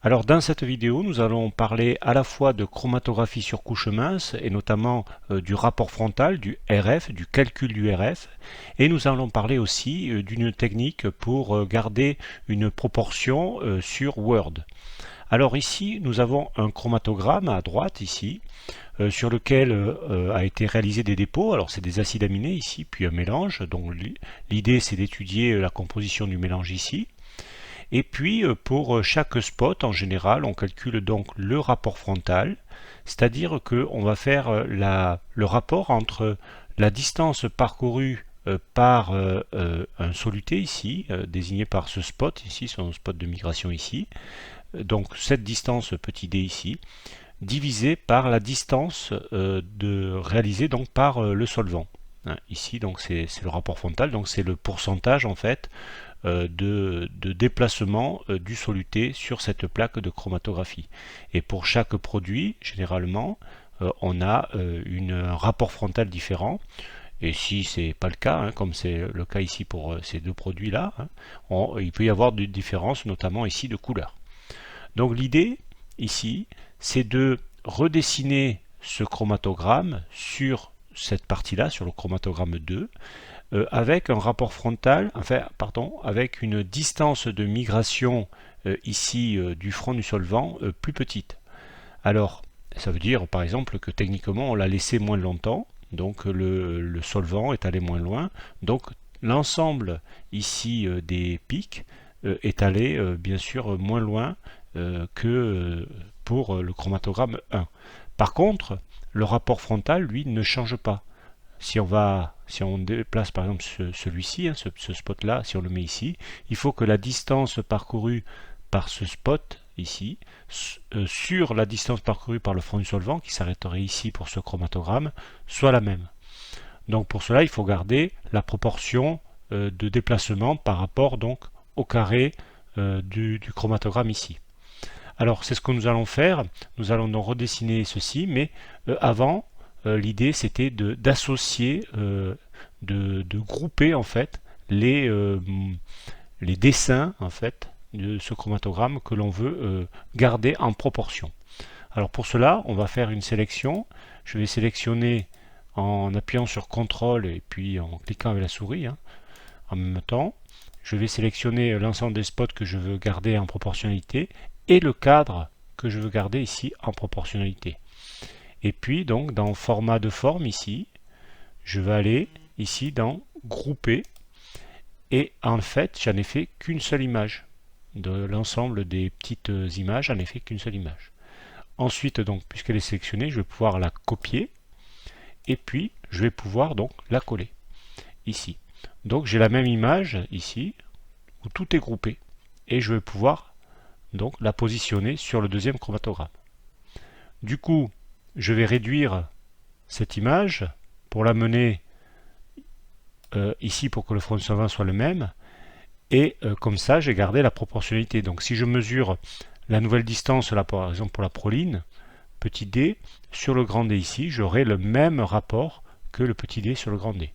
Alors dans cette vidéo, nous allons parler à la fois de chromatographie sur couche mince et notamment du rapport frontal, du RF, du calcul du RF, et nous allons parler aussi d'une technique pour garder une proportion sur Word. Alors ici, nous avons un chromatogramme à droite ici, sur lequel a été réalisé des dépôts. Alors c'est des acides aminés ici, puis un mélange. Donc l'idée c'est d'étudier la composition du mélange ici. Et puis pour chaque spot, en général, on calcule donc le rapport frontal, c'est-à-dire qu'on va faire le rapport entre la distance parcourue par un soluté ici, désigné par ce spot ici, son spot de migration ici, donc cette distance petit d ici, divisé par la distance réalisée donc par le solvant. Hein, ici donc c'est le rapport frontal, donc c'est le pourcentage en fait de déplacement du soluté sur cette plaque de chromatographie. Et pour chaque produit, généralement, on a un rapport frontal différent. Et si ce n'est pas le cas, hein, comme c'est le cas ici pour ces deux produits-là, hein, il peut y avoir des différences, notamment ici de couleur. Donc l'idée ici, c'est de redessiner ce chromatogramme sur cette partie-là, sur le chromatogramme 2, avec un rapport frontal, avec une distance de migration ici du front du solvant plus petite. Alors, ça veut dire par exemple que techniquement on l'a laissé moins longtemps, donc le solvant est allé moins loin, donc l'ensemble ici des pics est allé bien sûr moins loin que pour le chromatogramme 1. Par contre, le rapport frontal, lui, ne change pas. Si on déplace par exemple celui-ci, hein, ce spot-là, si on le met ici, il faut que la distance parcourue par ce spot ici, sur la distance parcourue par le front du solvant, qui s'arrêterait ici pour ce chromatogramme, soit la même. Donc pour cela, il faut garder la proportion de déplacement par rapport donc au carré du chromatogramme ici. Alors c'est ce que nous allons faire, nous allons donc redessiner ceci, mais avant, l'idée c'était d'associer, de grouper en fait les dessins en fait de ce chromatogramme que l'on veut garder en proportion. Alors pour cela, on va faire une sélection. Je vais sélectionner en appuyant sur CTRL et puis en cliquant avec la souris hein, en même temps. Je vais sélectionner l'ensemble des spots que je veux garder en proportionnalité et le cadre que je veux garder ici en proportionnalité. Et puis donc dans format de forme ici, je vais aller ici dans grouper et en fait j'en ai fait qu'une seule image. De l'ensemble des petites images, j'en ai fait qu'une seule image. Ensuite donc puisqu'elle est sélectionnée, je vais pouvoir la copier et puis je vais pouvoir donc la coller ici. Donc j'ai la même image ici où tout est groupé et je vais pouvoir donc la positionner sur le deuxième chromatogramme. Du coup, je vais réduire cette image pour l'amener ici pour que le front du solvant soit le même et comme ça j'ai gardé la proportionnalité. Donc si je mesure la nouvelle distance là par exemple pour la proline, petit d, sur le grand D ici, j'aurai le même rapport que le petit d sur le grand D.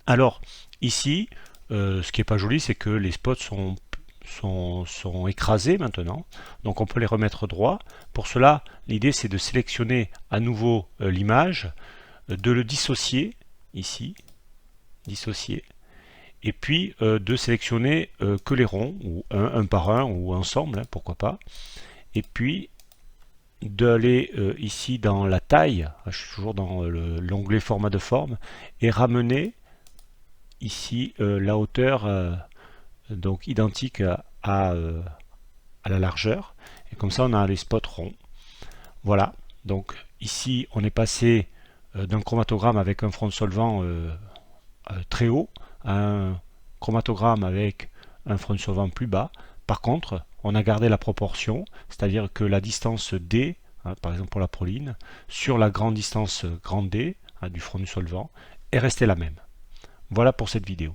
Alors ici, ce qui n'est pas joli, c'est que les spots sont écrasés maintenant, donc on peut les remettre droit. Pour cela, l'idée c'est de sélectionner à nouveau l'image, de le dissocier ici, dissocier, et puis de sélectionner que les ronds, ou un par un, ou ensemble, hein, pourquoi pas, et puis d'aller ici dans la taille, je suis toujours dans l'onglet format de forme, et ramener ici la hauteur donc identique à la largeur, et comme ça on a les spots ronds. Voilà, donc ici on est passé d'un chromatogramme avec un front de solvant très haut à un chromatogramme avec un front de solvant plus bas. Par contre, on a gardé la proportion, c'est-à-dire que la distance D, hein, par exemple pour la proline, sur la grande distance grand D hein, du front du solvant, est restée la même. Voilà pour cette vidéo.